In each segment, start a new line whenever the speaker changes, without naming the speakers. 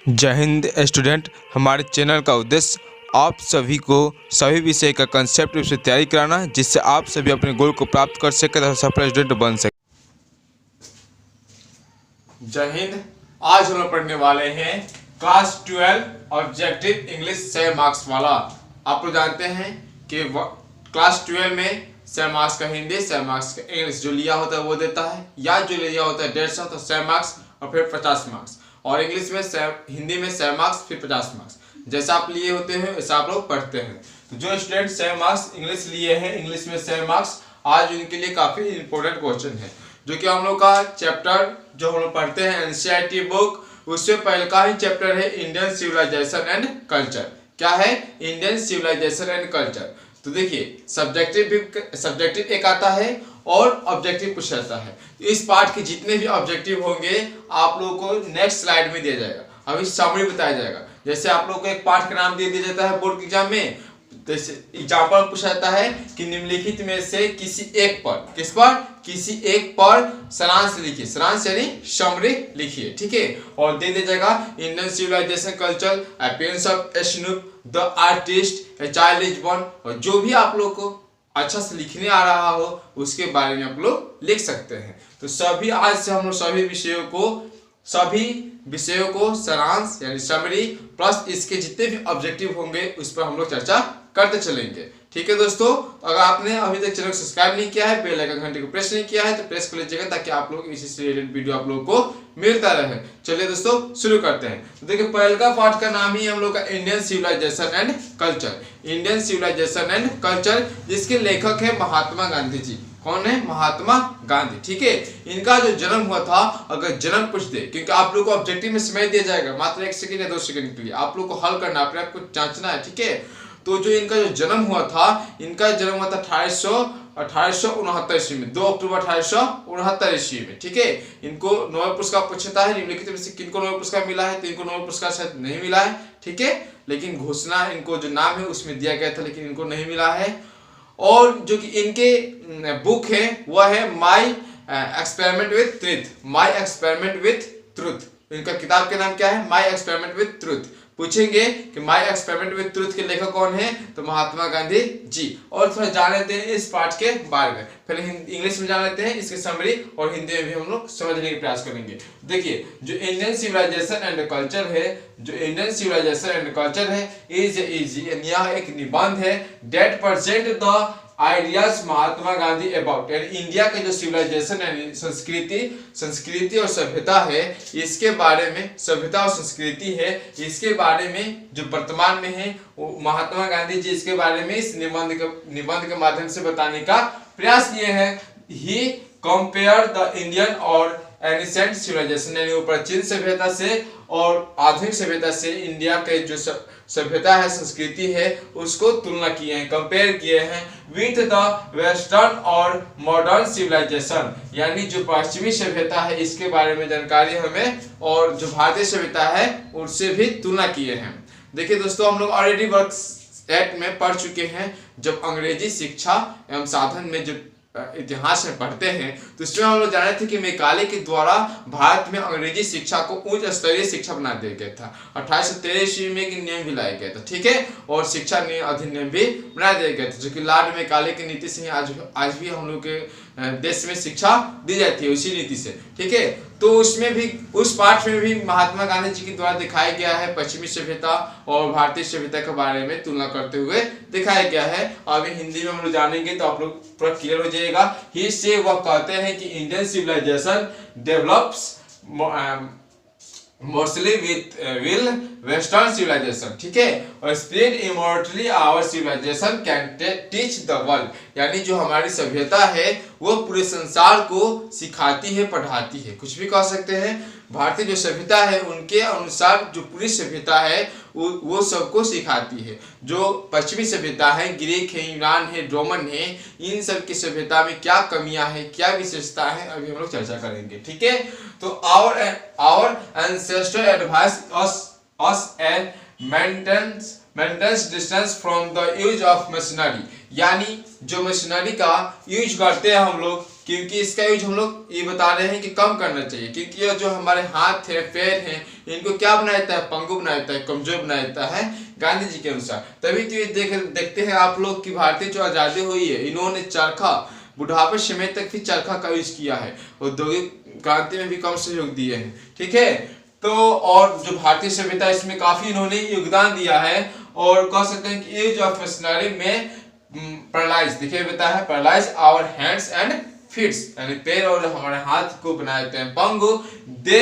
जय हिंद स्टूडेंट। हमारे चैनल का उद्देश्य आप सभी को सभी विषय का कंसेप्ट से तैयारी कराना है, जिससे आप सभी अपने गोल को प्राप्त कर सके तथा सफल स्टूडेंट बन सके।
जय हिंद। आज हम लोग पढ़ने वाले हैं क्लास 12 ऑब्जेक्टिव इंग्लिश 6 मार्क्स वाला। आप लोग जानते हैं कि क्लास 12 में 6 मार्क्स का हिंदी, 6 मार्क्स का इंग्लिश जो लिया होता है वो देता है, या जो लिया होता है 150 तो 6 मार्क्स और फिर 50 मार्क्स, और इंग्लिश में हिंदी में 6 मार्क्स फिर 50 मार्क्स। जैसा आप लिए होते हैं वैसा आप लोग पढ़ते हैं। तो जो स्टूडेंट 6 मार्क्स इंग्लिश लिए हैं, इंग्लिश में 6 मार्क्स, आज उनके लिए काफी इंपॉर्टेंट क्वेश्चन है, जो कि हम लोग का चैप्टर जो हम लोग पढ़ते हैं एनसीईआरटी बुक, उससे पहले का ही चैप्टर है इंडियन सिविलाइजेशन एंड कल्चर। क्या है? Indian civilization and culture. तो देखिए सब्जेक्टिव एक आता है और ऑब्जेक्टिव कुछ रहता है। इस पार्ट के जितने भी ऑब्जेक्टिव होंगे आप लोगों को नेक्स्ट स्लाइड में दिया जाएगा, अभी समरी बताया जाएगा। जैसे आप लोगों को एक पार्ट का नाम दे दिया जाता है बोर्ड एग्जाम में, जैसे एग्जाम्पल पूछा जाता है कि निम्नलिखित में से किसी एक पर सारांश लिखिए, सारांश यानी समरी लिखिए, ठीक है। और दे दिया जाएगा Indian civilization culture, appearance of snoop, the artist, a child is born, और जो भी आप लोग को अच्छा से लिखने आ रहा हो उसके बारे में आप लोग लिख सकते हैं। तो सभी आज से हम लोग सभी विषयों को सारांश यानी समरी प्लस इसके जितने भी ऑब्जेक्टिव होंगे उस पर हम लोग चर्चा करते चलेंगे, ठीक है दोस्तों। अगर आपने अभी तक चैनल को सब्सक्राइब नहीं किया है, बेल आइकन घंटे को प्रेस नहीं किया है तो प्रेस कर लीजिएगा, ताकि आप लोग इसी से रिलेटेड वीडियो आप लोगों को मिलता रहे। चलिए दोस्तों शुरू करते हैं। तो देखिए पहले का पार्ट का नाम ही हम लोग का Indian civilization and culture. Indian civilization and culture, जिसके लेखक है महात्मा गांधी जी। कौन है? महात्मा गांधी, ठीक है। इनका जो जन्म हुआ था, अगर जन्म पूछ दे, क्योंकि आप लोग को ऑब्जेक्टिव में समय दिया जाएगा मात्र 1 सेकंड या 2 सेकंड के लिए, आप लोग को हल करना, अपने आप को जांचना है, ठीक है। तो जो इनका जो जन्म हुआ था, इनका जन्म हुआ था 1869 ईस्वी में, 2 अक्टूबर 1869 ईस्वी में, ठीक है। इनको नोबेल पुरस्कार पूछता है, निम्नलिखित में से किनको नोबेल पुरस्कार मिला है, तो इनको नोबेल पुरस्कार शायद नहीं मिला है, ठीक है। लेकिन घोषणा इनको जो नाम है उसमें दिया गया था, लेकिन इनको नहीं मिला है। और जो कि इनके बुक है वह है my experiment with truth, my experiment with truth. इनका किताब का नाम क्या है? My experiment with truth. पूछेंगे कि माई एक्सपेरिमेंट विथ ट्रुथ के लेखक कौन है, तो महात्मा गांधी जी। और थोड़ा जान लेते हैं इस पार्ट के बारे में, पहले इंग्लिश में जान लेते हैं इसकी समरी, और हिंदी में भी हम लोग समझने का प्रयास करेंगे। देखिए जो इंडियन सिविलाइजेशन एंड कल्चर है, यह एक निबंध है that present the ideas Mahatma Gandhi about, यानी इंडिया के जो सिविलाइजेशन यानी संस्कृति और सभ्यता है, इसके बारे में, सभ्यता और संस्कृति है, इसके बारे में जो वर्तमान में है, महात्मा गांधी जी इसके बारे में इस निबंध के माध्यम से बताने का प्रयास किए हैं। ही कंपेयर द इंडियन और एनिसेंट सिविलाइजेशन, यानी प्राचीन सभ्यता से और आधुनिक सभ्यता से इंडिया के जो सभ्यता है, संस्कृति है, उसको तुलना किए हैं, कंपेयर किए हैं विथ द वेस्टर्न और मॉडर्न सिविलाइजेशन, यानी जो पश्चिमी सभ्यता है इसके बारे में जानकारी हमें, और जो भारतीय सभ्यता है उससे भी तुलना किए हैं। देखिए दोस्तों, हम लोग ऑलरेडी वर्क 8 में पढ़ चुके हैं, जब अंग्रेजी शिक्षा एवं साधन में जो इतिहास में पढ़ते हैं, तो इसमें हम लोग जाने थे कि मैकाले के द्वारा भारत में अंग्रेजी शिक्षा को उच्च स्तरीय शिक्षा बना दिया गया था। 1813 ईस्वी में एक नियम भी लाया गया था, ठीक है, और शिक्षा अधिनियम भी बना दिया गया था, जो कि लॉर्ड मैकाले की नीति से ही आज भी हम लोग के देश में शिक्षा दी जाती है, उसी नीति से, ठीक है। तो उसमें भी, उस पाठ में भी महात्मा गांधी जी के द्वारा दिखाया गया है पश्चिमी सभ्यता और भारतीय सभ्यता के बारे में तुलना करते हुए दिखाया गया है। अभी हिंदी में हम लोग जानेंगे तो आप लोग पूरा क्लियर हो जाएगा। ही से वह कहते हैं कि Indian civilization develops mostly will western civilization, ठीक है, और spread immortally our civilization can teach the world, यानी जो हमारी सभ्यता है वो पूरे संसार को सिखाती है, पढ़ाती है, कुछ भी कह सकते हैं। भारतीय जो सभ्यता है उनके अनुसार जो पूरी सभ्यता है वो सबको सिखाती है। जो पश्चिमी सभ्यता है, ग्रीक है, यूनान है, रोमन है, इन सब की सभ्यता में क्या कमियां हैं, क्या विशेषता है, अभी हम लोग चर्चा करेंगे, ठीक है। तो our ancestor advice us and maintains distance from the use of machinery, यानी जो मशीनरी का यूज करते हैं हम लोग, क्योंकि इसका यूज हम लोग ये बता रहे हैं कि कम करना चाहिए, क्योंकि ये जो हमारे हाथ है पैर हैं इनको क्या बना देता है, पंगु बना देता है, कमजोर बना देता है गांधी जी के अनुसार। तभी तो ये देखते हैं आप लोग कि भारतीय जो आज़ादी हुई है इन्होंने चरखा बुढ़ापे समय तक भी चरखा का यूज किया है, औद्योगिक क्रांति में भी कम सहयोग दिए हैं, ठीक है। तो और जो भारतीय सभ्यता इसमें काफी इन्होंने योगदान दिया है, और कह सकते हैं कि एज ऑफ मशीनरी में पैरालाइज देखिए बता है, paralyse our hands and feets, यानी पैर और हमारे हाथ को बना देते हैं पंगु। They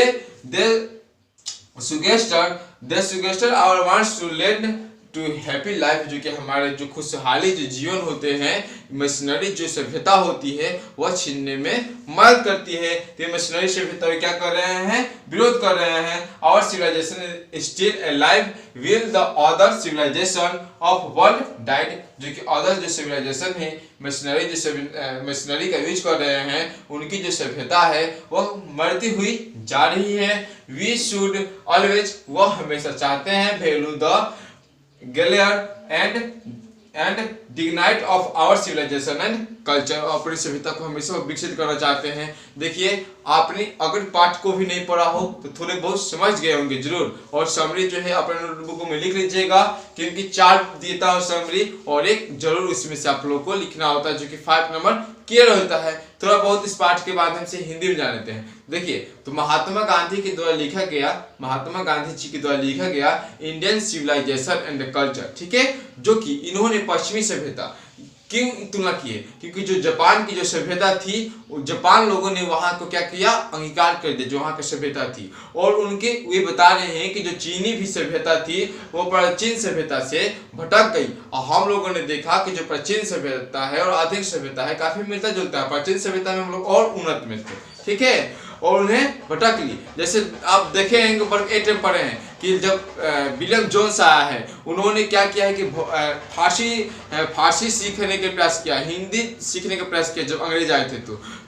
suggester our wants to lead to happy life, जो कि हमारे जो खुशहाली जो जीवन होते हैं मशीनरी जो सभ्यता होती है वह छीनने में मदद करती है। तो मशीनरी सभ्यता क्या कर रहे हैं, विरोध कर रहे हैं। Our civilization still alive will the other civilization of world died, जो कि अदर जो सिविलाइजेशन है मशीनरी का यूज कर रहे हैं उनकी जो सभ्यता है वह मरती हुई जा रही है। वी शुड ऑलवेज, वह हमेशा चाहते हैं value the glory and dignity of our civilization and culture, अपनी सभ्यता को हमेशा विकसित करना चाहते हैं। देखिए आपने अगर पाठ को भी नहीं पढ़ा हो तो थोड़े बहुत समझ गए होंगे जरूर, और समरी जो है अपने नोटबुक में लिख लीजिएगा, क्योंकि 4 देता हूँ समरी और एक जरूर इसमें से आप लोगों को लिखना होता है, जो कि 5 नंबर क्लियर होता है। थोड़ा बहुत इस पाठ के माध्यम से हिंदी में जान लेते हैं। देखिए तो महात्मा गांधी के द्वारा लिखा गया इंडियन सिविलाइजेशन एंड कल्चर, ठीक है, जो कि इन्होंने पश्चिमी सभ्यता क्यों तुलना की है, क्योंकि जो जापान की जो सभ्यता थी जापान लोगों ने वहां को क्या किया, अंगीकार कर दिया जो वहां की सभ्यता थी, और उनके वे बता रहे हैं कि जो चीनी भी सभ्यता थी वो प्राचीन सभ्यता से भटक गई, और हम लोगों ने देखा कि जो प्राचीन सभ्यता है और आधुनिक सभ्यता है काफी मिलता जुलता है। प्राचीन सभ्यता में हम लोग और उन्नत में थे, ठीक है, और उन्हें भटक ली। जैसे आप देखेंगे वर्ग 8 में पढ़े हैं कि जब विलियम जोन्स आया है उन्होंने क्या किया है कि फारसी सीखने के प्रयास किया, हिंदी सीखने का प्रयास किया जब अंग्रेज आए थे।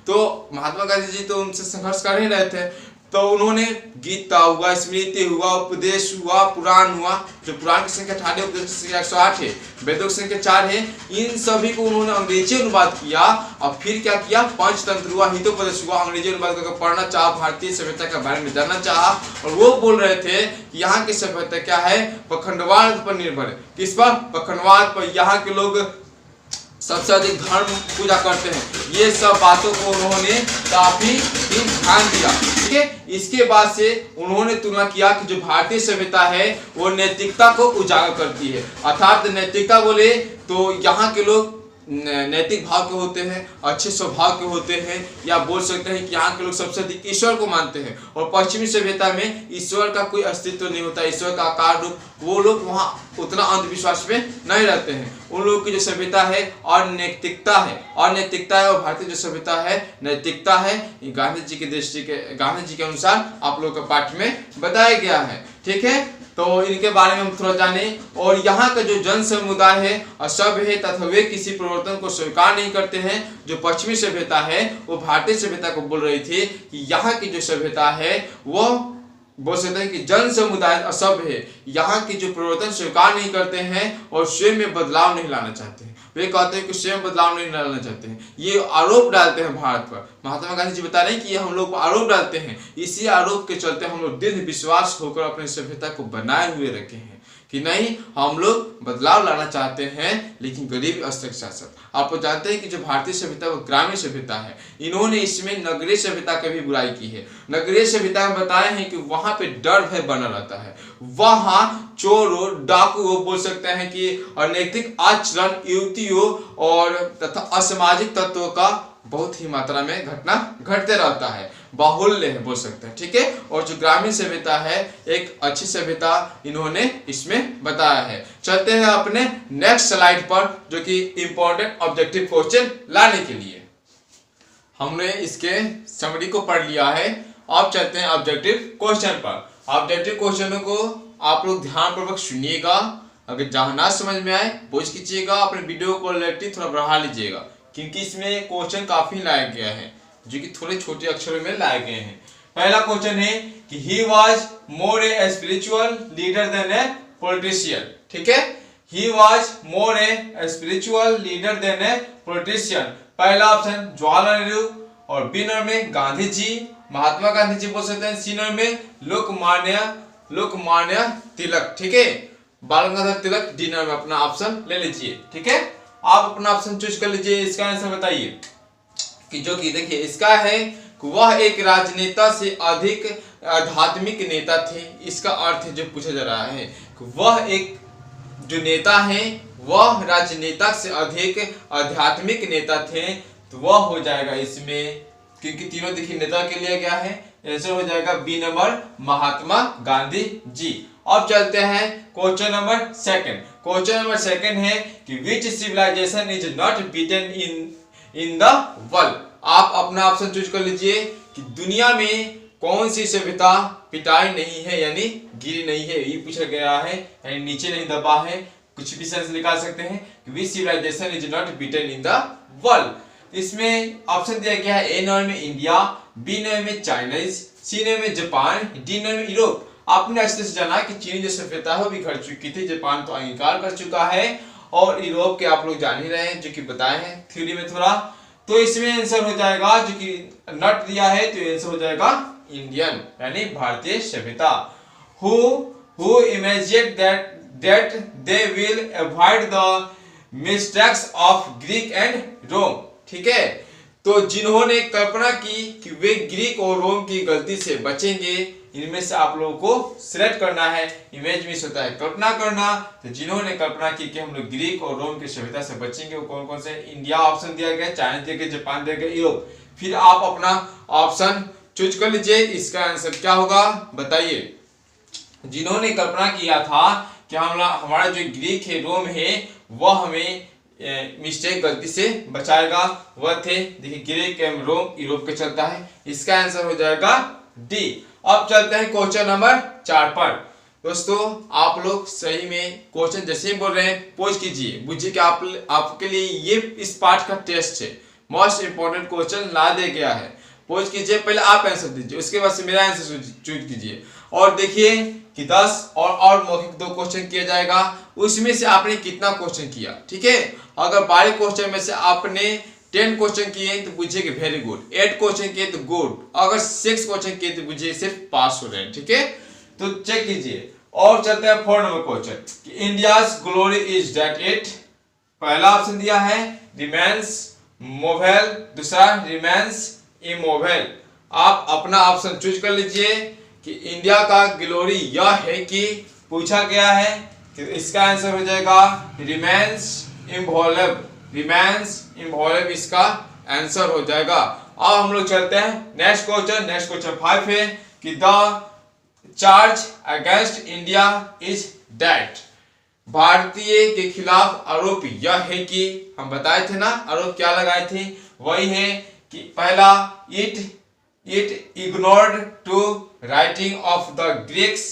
तो महात्मा गांधी जी तो उनसे संघर्ष कर ही रहे थे, तो उन्होंने गीता हुआ, स्मृति हुआ, उपदेश हुआ, पुराण हुआ, जो पुराण की संख्या 18 उपदेश की संख्या 108 है, वेदों की संख्या 4 है, इन सभी को उन्होंने अंग्रेजी अनुवाद किया। और फिर क्या किया, पंचतंत्र हुआ, हितोपदेश हुआ, अंग्रेजी अनुवाद करके पढ़ना चाहा, भारतीय सभ्यता के बारे में जानना चाहा, और वो बोल रहे थे कि यहाँ की सभ्यता क्या है, पखंडवाद पर निर्भर है। किस पर, पखंडवाद पर। यहाँ के लोग सबसे अधिक धर्म पूजा करते हैं, ये सब बातों को उन्होंने काफी ध्यान दिया, ठीक है। इसके बाद से उन्होंने तुलना किया कि जो भारतीय सभ्यता है वो नैतिकता को उजागर करती है, अर्थात नैतिकता बोले तो यहाँ के लोग नैतिक भाव के होते हैं, अच्छे स्वभाव के होते हैं, या बोल सकते हैं कि यहाँ के लोग सबसे अधिक ईश्वर को मानते हैं, और पश्चिमी सभ्यता में ईश्वर का कोई अस्तित्व नहीं होता, ईश्वर का आकार रूप, वो लोग वहाँ उतना अंधविश्वास में नहीं रहते हैं। उन लोगों की जो सभ्यता है और नैतिकता है, और भारतीय जो सभ्यता है नैतिकता है। गांधी जी की दृष्टि के, गांधी जी के अनुसार आप लोगों के पाठ में बताया गया है, ठीक है। तो इनके बारे में हम थोड़ा जाने। और यहाँ का जो जन समुदाय है असभ्य है तथा वे किसी परिवर्तन को स्वीकार नहीं करते हैं। जो पश्चिमी सभ्यता है वो भारतीय सभ्यता को बोल रही थी कि यहाँ की जो सभ्यता है वो बोल सकते हैं कि जन समुदाय असभ्य है, यहाँ की जो परिवर्तन स्वीकार नहीं करते हैं और स्वयं में बदलाव नहीं लाना चाहते हैं। वे कहते हैं कि स्वयं बदलाव नहीं लाना चाहते हैं, ये आरोप डालते हैं भारत पर। महात्मा गांधी जी बता रहे हैं कि ये हम लोग आरोप डालते हैं, इसी आरोप के चलते हम लोग दृढ़ विश्वास होकर अपनी सभ्यता को बनाए हुए रखे हैं कि नहीं, हम लोग बदलाव लाना चाहते हैं लेकिन गरीबी स्तर के साथ साथ। आप लोग जानते हैं कि जो भारतीय सभ्यता वो ग्रामीण सभ्यता है, इन्होंने इसमें नगरीय सभ्यता की भी बुराई की है। नगरीय सभ्यता में बताए हैं कि वहां पे डर भय बना रहता है, वहां चोरों डाकुओं बोल सकते हैं कि अनैतिक आचरण, युवतियों और तथा असामाजिक तत्वों का बहुत ही मात्रा में घटना घटते रहता है, बाहुल्य है बोल सकते हैं, ठीक है। और जो ग्रामीण सभ्यता है एक अच्छी सभ्यता इन्होंने इसमें बताया है। चलते हैं अपने नेक्स्ट स्लाइड पर, जो कि इंपॉर्टेंट ऑब्जेक्टिव क्वेश्चन लाने के लिए हमने इसके समरी को पढ़ लिया है। अब चलते हैं ऑब्जेक्टिव क्वेश्चन पर। ऑब्जेक्टिव क्वेश्चनों को आप लोग ध्यानपूर्वक सुनिएगा, अगर जहां ना समझ में आए पूछ कीजिएगा, अपने वीडियो क्वालिटी थोड़ा बढ़ा लीजिएगा, क्योंकि इसमें क्वेश्चन काफी लाया गया है जो कि थोड़े छोटे अक्षरों में लाए गए हैं। पहला क्वेश्चन है कि he was more a spiritual leader than a politician, ठीक है। He was more a spiritual leader than a politician. पहला ऑप्शन जवाहरलाल नेहरू, और बी नंबर में गांधी जी, महात्मा गांधी जी बोल सकते हैं। सी नंबर में लोकमान्य तिलक, ठीक है, बाल गंगाधर तिलक। डी नंबर में अपना ऑप्शन ले लीजिए, ठीक है। आप अपना ऑप्शन चूज कर लीजिए। इसका आंसर बताइए कि जो कि देखिए इसका है कि वह एक राजनेता से अधिक आध्यात्मिक नेता थे। इसका अर्थ जो पूछा जा रहा है कि वह एक जो नेता है वह राजनेता से अधिक आध्यात्मिक नेता थे, तो वह हो जाएगा इसमें, क्योंकि तीनों देखिए नेता के लिए गया है, आंसर हो जाएगा बी नंबर महात्मा गांधी जी। अब चलते हैं question number second. Question number second है कि which civilization is not beaten in the world. आप अपना ऑप्शन चूज कर लीजिए कि दुनिया में कौन सी सभ्यता पिटाई नहीं है यानी गिरी नहीं है, ये पूछा गया है, यानी नीचे नहीं दबा है। कुछ भी सेंस निकाल सकते हैं कि which civilization is not beaten in the world. इसमें ऑप्शन दिया गया है ए नंबर में इंडिया, बी नंबर में चाइनीज, सी नंबर में जापान, डी नंबर में यूरोप। आपने अच्छे से जाना कि चीन जो सभ्यता है वो भी घट चुकी थी, जापान तो अंगीकार कर चुका है, और यूरोप के आप लोग जान ही रहे हैं जो कि बताए हैं थ्योरी में थोड़ा। तो इसमें आंसर हो जाएगा, जो कि नॉट दिया है तो आंसर हो जाएगा इंडियन यानी भारतीय सभ्यता। Who imagine that they will avoid the mistakes of Greek and Rome, ठीक है। तो जिन्होंने कल्पना की कि वे ग्रीक और रोम की गलती से बचेंगे, इनमें से आप लोगों को सिलेक्ट करना है। इमेज मिस होता है कल्पना करना, तो जिन्होंने कल्पना की कि हम लोग ग्रीक और रोम की सभ्यता से बचेंगे वो कौन कौन से? इंडिया ऑप्शन दिया गया, चाइना दिया गया, जापान दिया गया, यूरोप। फिर आप अपना ऑप्शन चूज कर लीजिए। इसका आंसर क्या होगा बताइए। जिन्होंने कल्पना किया था कि हमारा जो ग्रीक है, रोम है, वह हमें मिस्टेक गलती से बचाएगा, वह थे देखिए ग्रीक एवं रोम यूरोप के चलता है। इसका आंसर हो जाएगा डी। अब चलते हैं क्वेश्चन नंबर 4 पर। दोस्तों आप लोग सही में क्वेश्चन जैसे ही बोल रहे हैं पोज कीजिए, बुझिए कि आपके लिए ये इस पार्ट का टेस्ट है, मोस्ट इंपोर्टेंट क्वेश्चन ला दे गया है। पोज कीजिए, पहले आप आंसर दीजिए, उसके बाद से मेरा आंसर चूज कीजिए। और देखिए कि 10 और मौखिक 2 क्वेश्चन किया जाएगा, उसमें से आपने कितना क्वेश्चन किया, ठीक है। अगर 12 क्वेश्चन में से आपने 10 क्वेश्चन किए तो बुझिए कि वेरी गुड, 8 क्वेश्चन किए तो गुड, अगर 6 क्वेश्चन किए तो बुझिए सिर्फ पास हो रहे हैं, ठीक है। तो चेक कीजिए। और चलते हैं 4 number question. India's glory is that it, पहला ऑप्शन दिया है रिमेन्स मोबाइल, दूसरा रिमेन्स इमोबाइल। आप अपना ऑप्शन चूज कर लीजिए कि इंडिया का ग्लोरी यह है कि पूछा गया है कि इसका आंसर हो जाएगा रिमेन्स इनवॉल्व, रिमेन्स इनवॉल्व इसका आंसर हो जाएगा। अब हम लोग चलते हैं नेक्स्ट क्वेश्चन 5 है कि the charge against India is that, भारतीय के खिलाफ आरोप यह है कि, हम बताए थे ना आरोप क्या लगाए थे, वही है कि पहला it ignored to writing of the Greeks,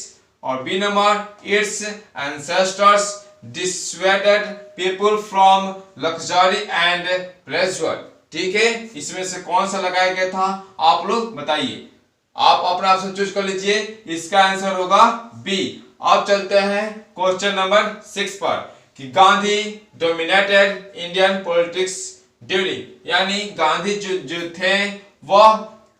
और B number its ancestors dissuaded people from luxury and pleasure, ठीक है। इसमें से कौन सा लगाया गया था आप लोग बताइए। आप अपना ऑप्शन चूज कर लीजिए, इसका आंसर होगा बी। अब चलते हैं क्वेश्चन नंबर 6 पर कि Gandhi dominated Indian politics during, यानी गांधी जो थे वह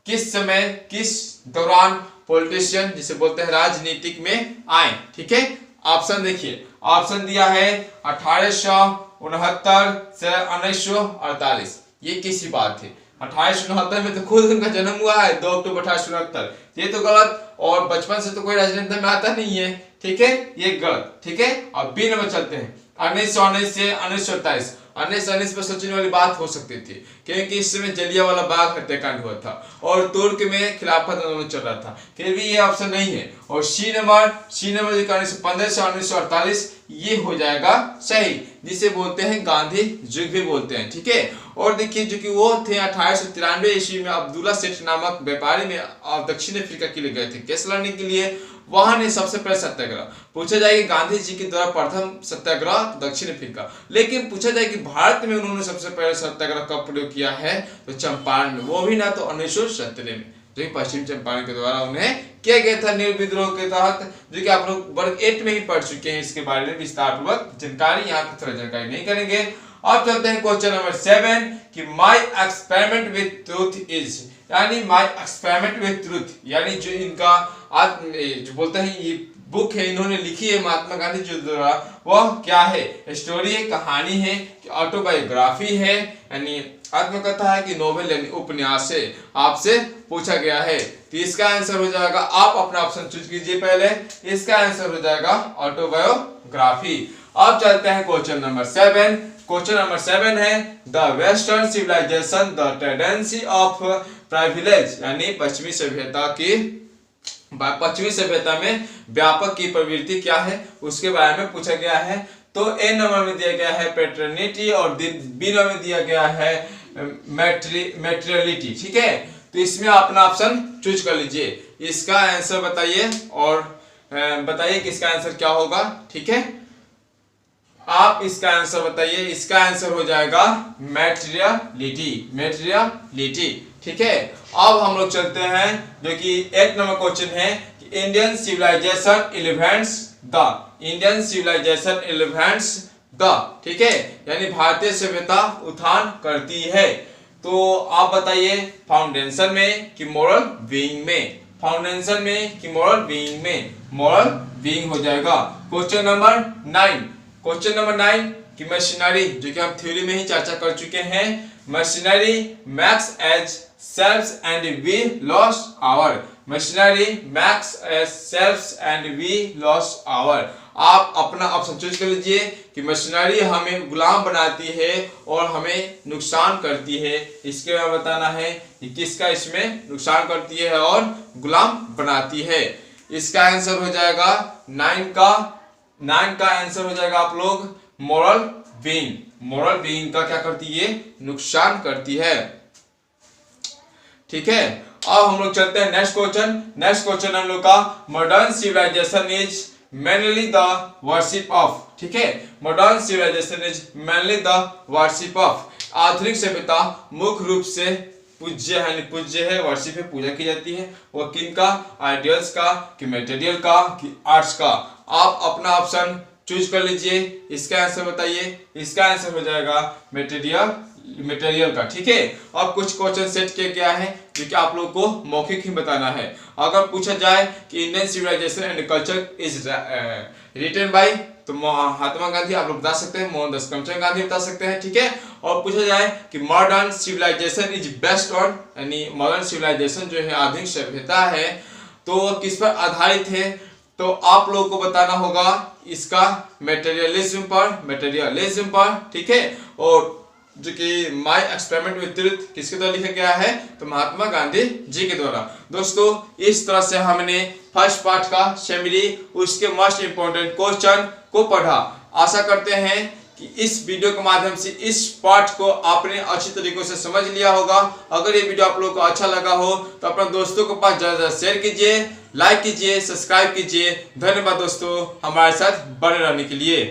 किस समय किस दौरान पॉलिटिशियन जिसे बोलते हैं राजनीतिक में आए, ठीक है। ऑप्शन देखिए, ऑप्शन दिया है 1869 से 1948। ये किसी बात है, 1869 में तो खुद उनका जन्म हुआ है 2 अक्टूबर 1869, ये तो गलत, और बचपन से तो कोई राजनीति में आता नहीं है, ठीक है, ये गलत, ठीक है। अब बी नंबर चलते हैं 1919 से 1948। 1919 पर सोचने वाली बात हो सकती थी क्योंकि इस समय जलियांवाला बाग हत्याकांड हुआ था और तुर्क में खिलाफत आंदोलन चल रहा था, फिर भी ये ऑप्शन नहीं है। और सी नंबर जो 1915 से 1948 ये हो जाएगा सही, जिसे बोलते हैं गांधी युग भी बोलते हैं, ठीक है। और देखिए जो कि वो थे 1893 ईस्वी में अब्दुल्ला सेठ नामक व्यापारी में दक्षिण अफ्रीका के लिए गए थे केस लड़ने के लिए, वहां ने सबसे पहले सत्याग्रह पूछा जाए कि गांधी जी के द्वारा प्रथम सत्याग्रह दक्षिण अफ्रीका, लेकिन पूछा जाए कि भारत में उन्होंने सबसे पहले सत्याग्रह कब प्रयोग किया है तो चंपारण में, वो भी ना तो 1917 में, जो कि पश्चिम चंपारण के द्वारा उन्हें किया गया था नील विद्रोह के तहत, जो कि आप लोग वर्ग 8 में ही पढ़ चुके हैं। इसके बारे में विस्तार पूर्वक जानकारी, यहाँ पे थोड़ा जानकारी नहीं करेंगे। अब चलते हैं क्वेश्चन नंबर 7 कि my experiment with truth is, यानी माय एक्सपेरिमेंट विथ ट्रूथ, यानी जो इनका जो बोलते हैं ये बुक है इन्होंने लिखी है महात्मा गांधी जी द्वारा, वह क्या है? स्टोरी है, कहानी है, ऑटोबायोग्राफी है, यानी आत्मकथा है कि नोवेल यानी उपन्यास है, आपसे पूछा गया है। तो इसका आंसर हो जाएगा, आप अपना ऑप्शन चूज कीजिए पहले, इसका आंसर हो जाएगा ऑटोबायोग्राफी। अब चलते हैं क्वेश्चन नंबर 7। क्वेश्चन नंबर 7 है the western civilization the tendency of privilege, यानी पश्चिमी सभ्यता में व्यापक की प्रवृत्ति क्या है उसके बारे में पूछा गया है। तो ए नंबर में दिया गया है पैटर्निटी और बी नंबर में दिया गया है मैटेरियलिटी, ठीक है। तो इसमें अपना ऑप्शन चूज कर लीजिए, इसका आंसर बताइए और बताइए कि इसका आंसर क्या होगा, ठीक है। आप इसका आंसर बताइए, इसका आंसर हो जाएगा मैटेरियलिटी, ठीक है। अब हम लोग चलते हैं जो कि 8 नंबर क्वेश्चन है कि इंडियन सिविलाइजेशन इलेवेंट्स द, ठीक है, यानी भारतीय सभ्यता उत्थान करती है। तो आप बताइए फाउंडेशन में कि मोरल बीइंग में, फाउंडेशन में कि मोरल बीइंग में, मोरल बीइंग हो जाएगा। क्वेश्चन नंबर 9 कि मशीनरी, जो कि हम थ्योरी में ही चर्चा कर चुके हैं, machinery makes us selfs and we lost our, machinery makes us selfs and we lost our. आप अपना ऑप्शन चूज कर लीजिए कि मशीनरी हमें गुलाम बनाती है और हमें नुकसान करती है, इसके बारे में बताना है कि किसका इसमें नुकसान करती है और गुलाम बनाती है। इसका आंसर हो जाएगा 9 का आंसर हो जाएगा आप लोग मोरल बीइंग का क्या करती है? नुकसान करती है, ठीक है। अब हम लोग चलते हैं नेक्स्ट क्वेश्चन हम लोग का modern civilization is mainly the worship of, ठीक है। Modern civilization is mainly the worship of, आधुनिक सभ्यता मुख्य रूप से पूज्य है, वर्शिप है, पूजा की जाती है। वो किनका? आइडियल्स का कि मटेरियल का कि आर्ट्स का। आप अपना ऑप्शन चूज कर लीजिए, इसका आंसर बताइए, इसका आंसर हो जाएगा मटेरियल का, ठीक है। अब कुछ क्वेश्चन सेट किया गया है जो कि आप लोगों को मौखिक ही बताना है। अगर पूछा जाए कि Indian civilization and culture is written by, तो महात्मा गांधी आप लोग बता सकते हैं, मोहनदास करमचंद गांधी बता सकते हैं, ठीक है। और पूछा जाए कि modern civilization is based on, यानी मॉडर्न सिविलाइजेशन जो है आधुनिक सभ्यता है, तो किस पर आधारित है, तो आप लोगों को बताना होगा इसका मटेरियलिज्म पर, ठीक है। और जो कि माय एक्सपेरिमेंट विद ट्रुथ किसके द्वारा लिखा गया है, तो महात्मा गांधी जी के द्वारा। दोस्तों इस तरह से हमने फर्स्ट पार्ट का समरी, उसके मोस्ट इंपोर्टेंट क्वेश्चन को पढ़ा। आशा करते हैं कि इस वीडियो के माध्यम से इस पार्ट को आपने अच्छी तरीके से समझ लिया होगा। अगर ये वीडियो आप लोगों को अच्छा लगा हो तो अपने दोस्तों के पास ज़्यादा शेयर कीजिए, लाइक कीजिए, सब्सक्राइब कीजिए। धन्यवाद दोस्तों हमारे साथ बने रहने के लिए।